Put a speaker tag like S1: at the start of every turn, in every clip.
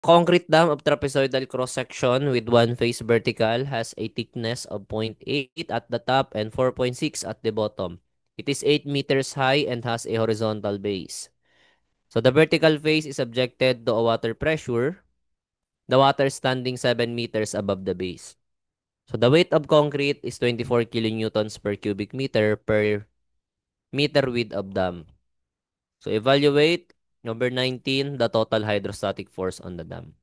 S1: Concrete dam of trapezoidal cross-section with one face vertical has a thickness of 0.8 at the top and 4.6 at the bottom. It is 8 meters high and has a horizontal base. So the vertical face is subjected to a water pressure, the water standing 7 meters above the base. So the weight of concrete is 24 kilonewtons per cubic meter per meter width of dam. So evaluate number 19, the total hydrostatic force on the dam.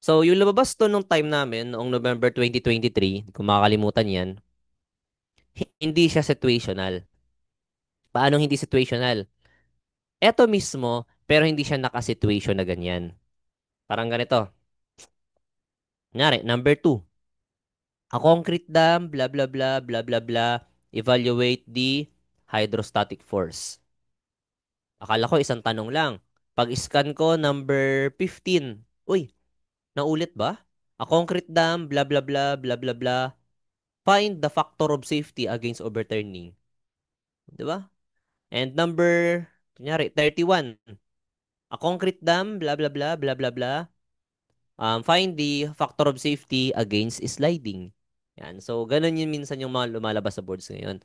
S1: So yung lumabas to nung time namin noong November 2023, kung makakalimutan yan, hindi siya situational. Paano hindi situational? Eto mismo, pero hindi siya naka-situation na ganyan. Parang ganito. Kunyari, number 2. A concrete dam, blah, blah, blah, blah, blah, blah. Evaluate the hydrostatic force. Akala ko isang tanong lang. Pag-scan ko, number 15. Uy, naulit ba? A concrete dam, blah, blah, blah, blah, blah, blah. Find the factor of safety against overturning. Di ba? And number, kunyari, 31. A concrete dam, blah, blah, blah, blah, blah, blah. Find the factor of safety against sliding. Yan. So, ganun yun minsan yung mga lumalabas sa boards ngayon.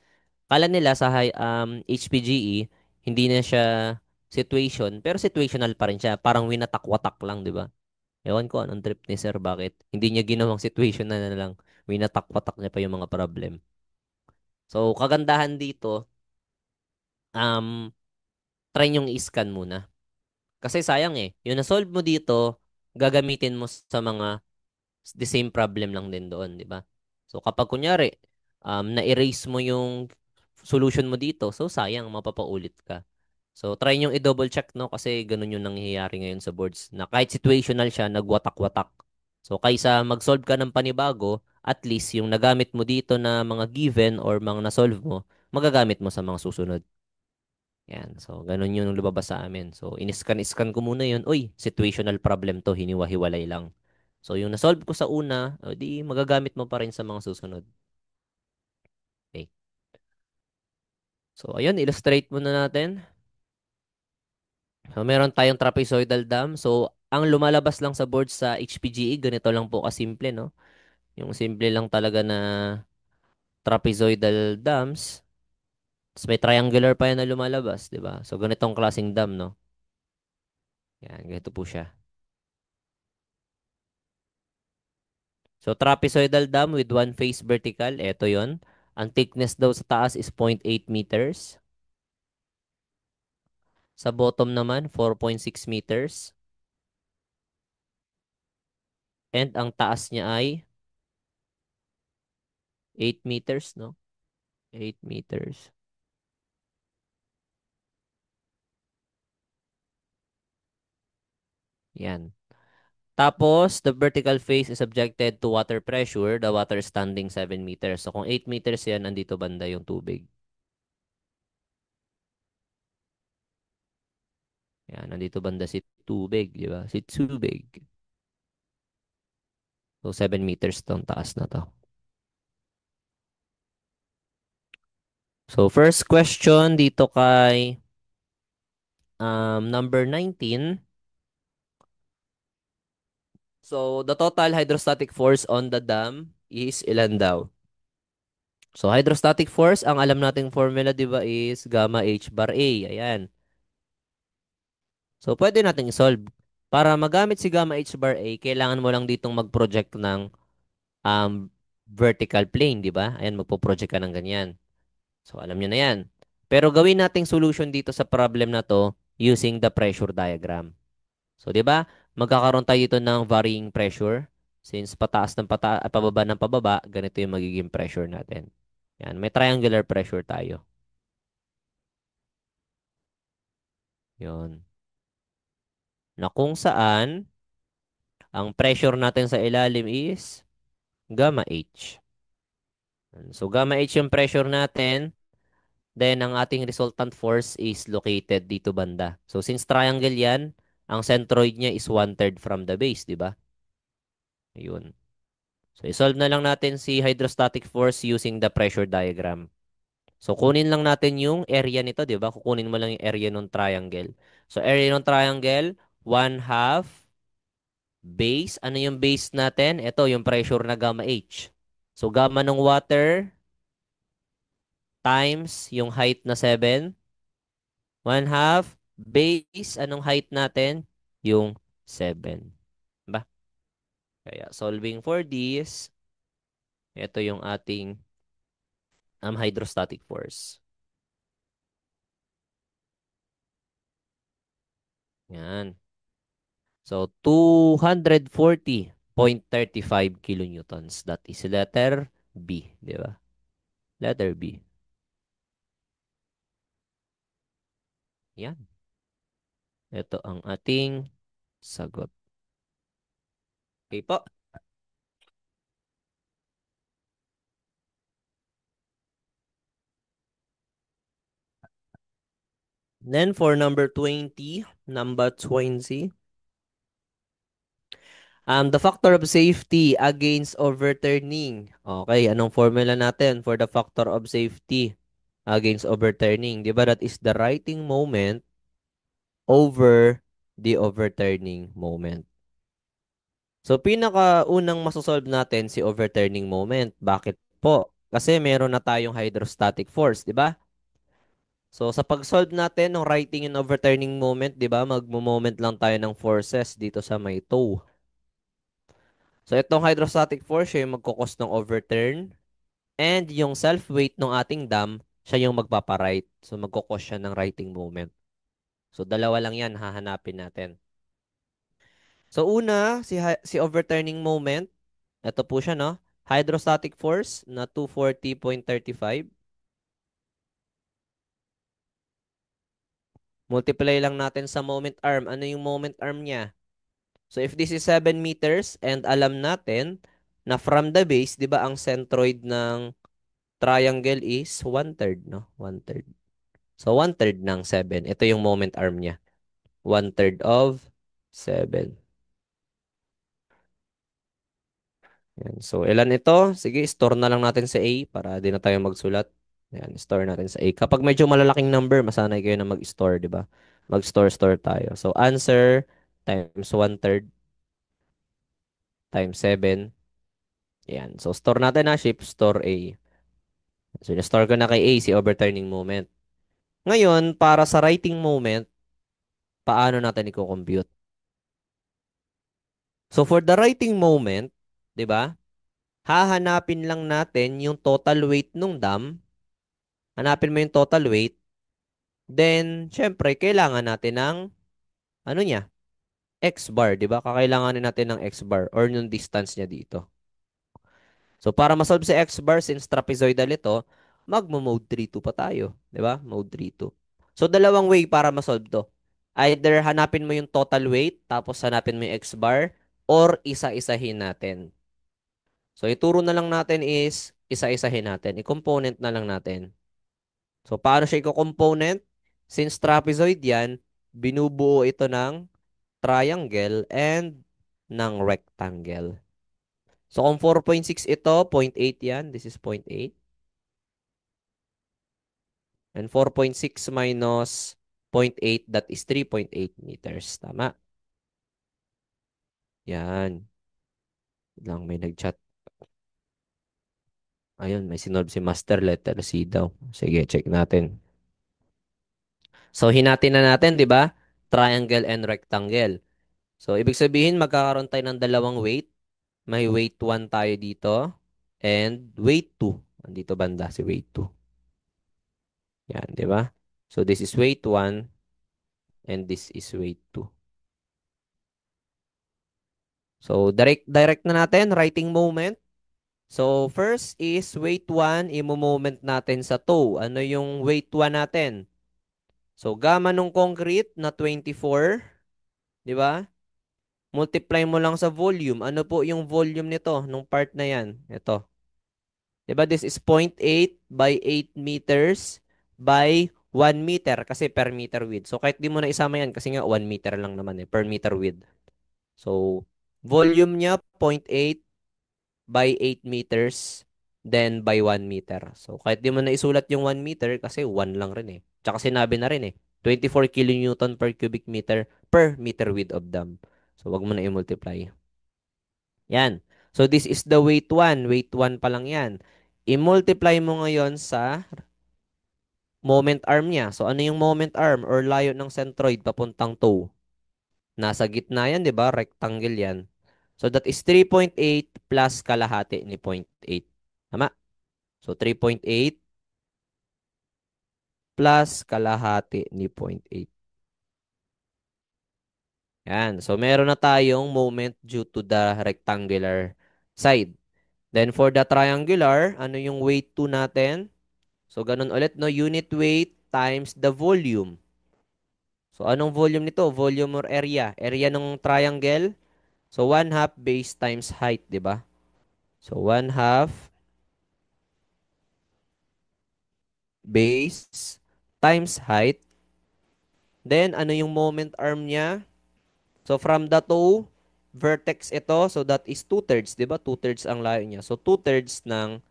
S1: Kala nila sa HPGE, hindi na siya situation, pero situational pa rin siya. Parang winatak-watak lang, di ba? Ewan ko anong trip ni sir, bakit? Hindi niya ginawang situation na lang. Winatak-watak niya pa yung mga problem. So, kagandahan dito, um, try niyong i-scan muna. Kasi sayang eh. Yung na-solve mo dito, gagamitin mo sa mga the same problem lang din doon, di ba? So, kapag kunyari, na-erase mo yung solution mo dito, so sayang, mapapaulit ka. So, try nyo i-double check, no? Kasi ganun yung nangyayari ngayon sa boards na kahit situational siya, nagwatak-watak. So, kaysa mag-solve ka ng panibago, at least yung nagamit mo dito na mga given or mga na-solve mo, magagamit mo sa mga susunod. Yan. So, ganun yung lumabas sa amin. So, in-scan ko muna yun. Uy, situational problem to. Hiniwa-hiwalay lang. So, yung na-solve ko sa una, o di magagamit mo pa rin sa mga susunod. Okay. So, ayun, illustrate muna natin. So, meron tayong trapezoidal dam. So, ang lumalabas lang sa board sa HPGE, ganito lang po kasimple, no? Yung simple lang talaga na trapezoidal dams. Tapos may triangular pa yan na lumalabas, di ba? So, ganitong klaseng dam, no? Yan, ganito po siya. So, trapezoidal dam with one face vertical. Ito yon. Ang thickness daw sa taas is 0.8 meters. Sa bottom naman, 4.6 meters. And ang taas niya ay 8 meters, no? 8 meters. Yan. Tapos, the vertical face is subjected to water pressure. The water is standing 7 meters. So, kung 8 meters yan, andito banda yung tubig. Yan, nandito banda si tubig, di ba? Si tubig. So, 7 meters tong taas na to. So, first question dito kay number 19. So, the total hydrostatic force on the dam is ilan daw? So, hydrostatic force, ang alam nating formula, di ba, is gamma H bar A. Ayan. So, pwede nating solve. Para magamit si gamma H bar A, kailangan mo lang ditong mag-project ng um, vertical plane, di ba? Ayan, magpo-project ka ng ganyan. So, alam nyo na yan. Pero gawin nating solution dito sa problem na to using the pressure diagram. So, 'di ba? Magkakaroon tayo dito ng varying pressure. Since pataas ng pababa ng pababa, ganito yung magiging pressure natin. Yan, may triangular pressure tayo. 'Yon. Na kung saan ang pressure natin sa ilalim is gamma H. So, gamma H yung pressure natin. Then, ang ating resultant force is located dito banda. So, since triangle yan, ang centroid niya is 1/3 from the base, di ba? Ayun. So, isolve na lang natin si hydrostatic force using the pressure diagram. So, kunin lang natin yung area nito, di ba? Kukunin mo lang yung area ng triangle. So, area ng triangle, 1/2 base. Ano yung base natin? Ito, yung pressure na gamma H. So, gamma ng water times yung height na 7. 1/2 base. Anong height natin? Yung 7. Ba? Kaya, solving for this, ito yung ating hydrostatic force. Yan. So, 240.35 kilonewtons. That is letter B. Di ba? Letter B. Yan. Ito ang ating sagot. Okay po. Then for number 20, the factor of safety against overturning. Okay, anong formula natin for the factor of safety against overturning? Di ba that is the righting moment over the overturning moment. So, pinakaunang masosolve natin si overturning moment. Bakit po? Kasi meron na tayong hydrostatic force, di ba? So, sa pag-solve natin ng righting and overturning moment, di ba, magmo-moment lang tayo ng forces dito sa may toe. So, itong hydrostatic force, siya yung magkukos ng overturn. And yung self-weight ng ating dam, siya yung magpaparight. So, magkukos siya ng righting moment. So, dalawa lang yan, hahanapin natin. So, una, si overturning moment, ito po siya, no? Hydrostatic force na 240.35. Multiply lang natin sa moment arm. Ano yung moment arm niya? So if this is 7 meters and alam natin na from the base, 'di ba, ang centroid ng triangle is 1/3, no? 1/3. So 1/3 ng 7. Ito yung moment arm niya. 1/3 of 7. Yan. So ilan ito? Sige, store na lang natin sa A para di na tayo magsulat. Yan, store natin sa A. Kapag medyo malalaking number, masanay kayo na mag-store, 'di ba? Mag-store tayo. So answer times 1/3 times 7. Yan. So store natin na shift store A. So, na-store ko na kay A si overturning moment. Ngayon, para sa writing moment, paano natin i-compute? So, for the writing moment, di ba, hahanapin lang natin yung total weight nung dam. Hanapin mo yung total weight. Then, syempre, kailangan natin ng, ano niya, X bar, di ba? Kakailanganin natin ng X bar or yung distance niya dito. So, para masolve si X bar, since trapezoidal ito, magmo-mode 3-2 pa tayo. Di ba? Mode 3-2. So, dalawang way para masolve to. Either hanapin mo yung total weight, tapos hanapin mo yung X bar, or isa-isahin natin. So, ituro na lang natin is, isa-isahin natin. I-component na lang natin. So, paano siya i-component? Since trapezoid yan, binubuo ito ng triangle and ng rectangle. So, kung 4.6 ito, 0.8 yan. This is 0.8. And 4.6 minus 0.8, that is 3.8 meters. Tama. Yan. Lang may nag-chat. Ayun, may sinolve si Master, letter C daw. Sige, check natin. So, hinatin na natin, di ba? Triangle and rectangle. So, ibig sabihin, magkakaroon tayo ng dalawang weight. May weight 1 tayo dito. And weight 2. Andito banda si weight 2. Yan, di ba? So, this is weight 1 and this is weight 2. So, direct na natin, writing moment. So, first is weight 1, imo-moment natin sa toe. Ano yung weight 1 natin? So, gamma nung concrete na 24, di ba? Multiply mo lang sa volume. Ano po yung volume nito, nung part na yan? Ito. Di ba? This is 0.8 by 8 meters by 1 meter kasi per meter width. So, kahit di mo na isama yan kasi nga 1 meter lang naman per meter width. So, volume niya 0.8 by 8 meters then by 1 meter. So, kahit di mo na isulat yung 1 meter kasi 1 lang rin eh. Tsaka sinabi na rin eh. 24 kilonewton per cubic meter per meter width of dam. So, wag mo na i-multiply. Yan. So, this is the weight 1. Weight 1 pa lang yan. I-multiply mo ngayon sa moment arm niya. So, ano yung moment arm or layo ng centroid papuntang toe? Nasa gitna yan, di ba? Rectangle yan. So, that is 3.8 plus kalahati ni 0.8. Tama? So, 3.8 plus kalahati ni 0.8. Yan. So, meron na tayong moment due to the rectangular side. Then, for the triangular, ano yung weight 2 natin? So, ganun ulit, no? Unit weight times the volume. So, anong volume nito? Volume or area? Area ng triangle. So, 1/2 base times height, di ba? So, 1/2 base times height. Then, ano yung moment arm niya? So, from the toe, vertex ito. So, that is 2/3, di ba? 2/3 ang layo niya. So, 2/3 ng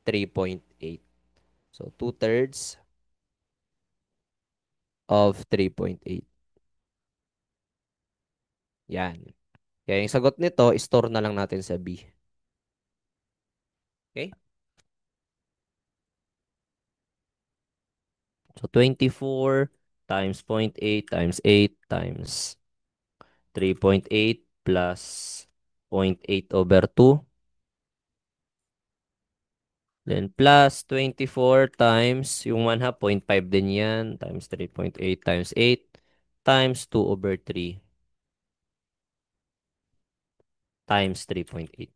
S1: 3.8. So, 2/3 of 3.8. Yan. Kaya yung sagot nito, store na lang natin sa B. Okay? So, 24 times 0.8 times 8 times 3.8 plus 0.8 over 2. Then plus 24 times yung 1/2, 0.5 din yan, times 3.8 times 8 times 2 over 3 times 3.8.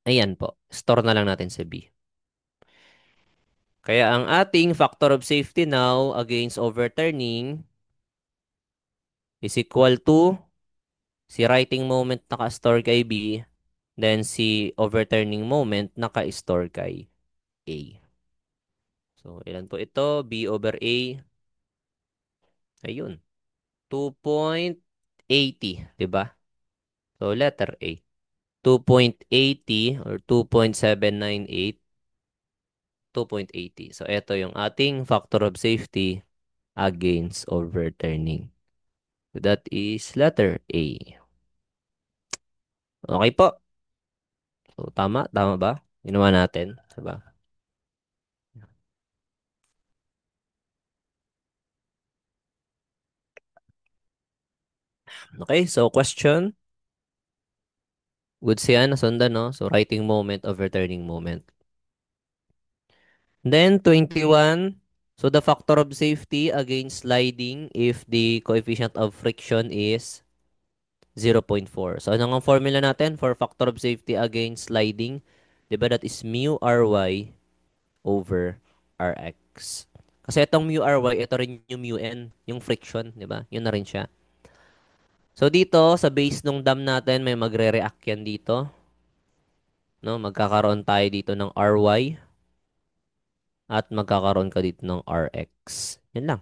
S1: Ayan po. Store na lang natin sa B. Kaya ang ating factor of safety now against overturning is equal to si writing moment naka-store kay B, then si overturning moment naka-store kay A. So, ilan po ito? B over A. Ayun. 2.80, 'di ba? So, letter A. 2.80 or 2.798, 2.80. So, ito yung ating factor of safety against overturning. So, that is letter A. Okay po. So, tama. Tama ba? Ginawa natin. Diba? Okay, so question. Goods yan, nasundan, no? So, writing moment, overturning moment. Then, 21. So, the factor of safety against sliding if the coefficient of friction is 0.4. So, ano ang formula natin for factor of safety against sliding? Diba that is mu Ry over Rx. Kasi itong mu Ry, ito rin yung mu N, yung friction, diba? Yun na rin siya. So, dito, sa base nung dam natin, may magre-react yan dito. No? Magkakaroon tayo dito ng Ry at magkakaroon ka dito ng Rx. Yan lang.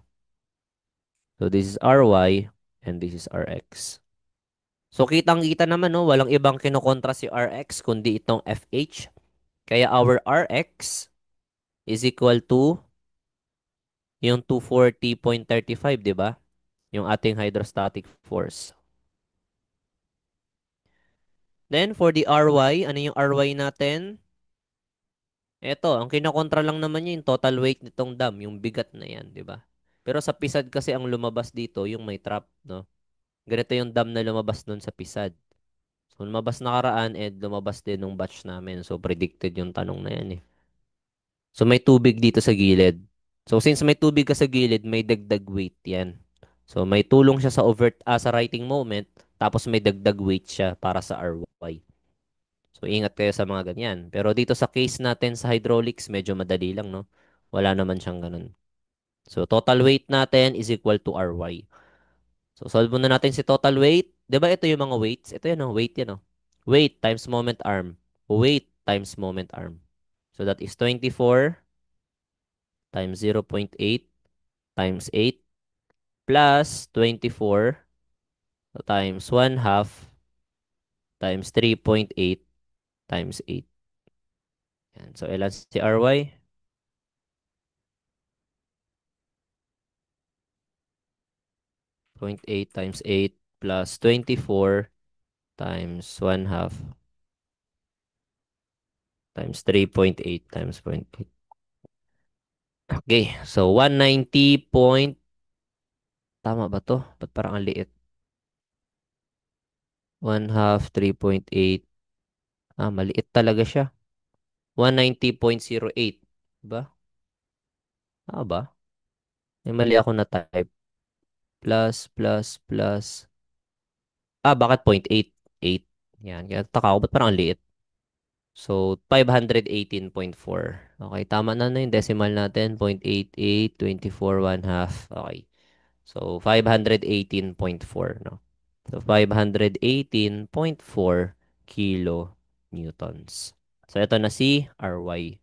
S1: So, this is Ry and this is Rx. So, kitang-kita naman, no? Walang ibang kinokontra si Rx kundi itong FH. Kaya our Rx is equal to yung 240.35, di ba? Yung ating hydrostatic force. Then, for the Ry, ano yung Ry natin? Ito, ang kinokontra lang naman yun, yung total weight nitong dam, yung bigat na yan, di ba? Pero sa pisad kasi ang lumabas dito, yung may trap, no? Ganito yung dam na lumabas nun sa pisad. So, lumabas nakaraan, lumabas din nung batch namin. So, predicted yung tanong na yan, eh. So, may tubig dito sa gilid. So, since may tubig ka sa gilid, may dagdag weight yan. So, may tulong siya sa sa writing moment, tapos may dagdag weight siya para sa RY. So, ingat kayo sa mga ganyan. Pero dito sa case natin sa hydraulics, medyo madali lang, no? Wala naman siyang ganun. So, total weight natin is equal to RY. So, solve muna natin si total weight. 'Di ba ito yung mga weights? Ito yan, no? Weight yan, no? Weight times moment arm. Weight times moment arm. So, that is 24 times 0.8 times 8 plus 24 times 1/2 times 3.8 times 8. Yan. So, ilan si RY? 0.8 times 8 plus 24 times 1 half times 3.8 times 0.8. Okay, so 190 point, tama ba to? Ba't parang ang liit? 1 half 3.8. Ah, maliit talaga siya. 190.08. Ba? Ah, ba? May mali ako na type. Plus. Ah, bakit 0.8? 8. Yan. Kaya taka ako. Ba't parang ang liit? So, 518.4. Okay, tama na yung decimal natin. 0.88, 24, 1 half. Okay. So, 518.4, no? So, 518.4 kilo newtons. So, ito na si RY.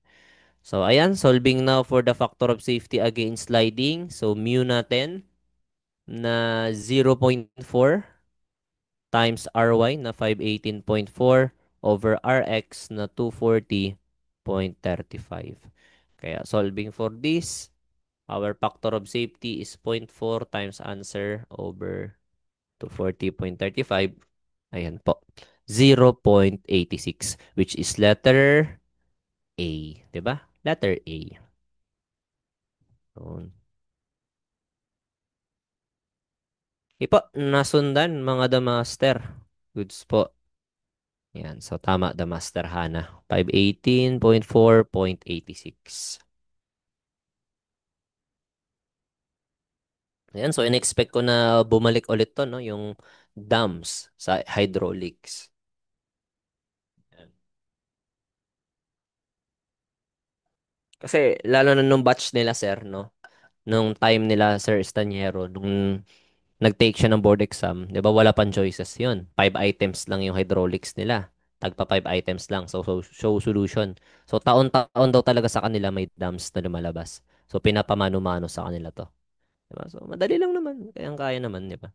S1: So, ayan, solving now for the factor of safety against sliding. So, mu natin na 0.4 times RY na 518.4 over RX na 240.35. Kaya, solving for this, our factor of safety is 0.4 times answer over 240.35. Ayan po. 0.86, which is letter A. 'Di ba? Letter A. Yun. Okay po, nasundan mga Damaster. Goods po. Yan, so tama Damaster Hana. 518.4.86. Yan, so in-expect ko na bumalik ulit to, no? Yung dams sa hydraulics. Yan. Kasi lalo na nung batch nila, sir, no? Nung time nila, Sir Estaniero, nung nag-take siya ng board exam, 'di ba wala pang choices 'yun. 5 items lang yung hydraulics nila. Tagpa 5 items lang. So show solution. So taon-taon daw talaga sa kanila may dams na lumalabas. So pinapamano-mano sa kanila 'to. 'Di ba? So madali lang naman. Kaya kaya naman, 'di ba?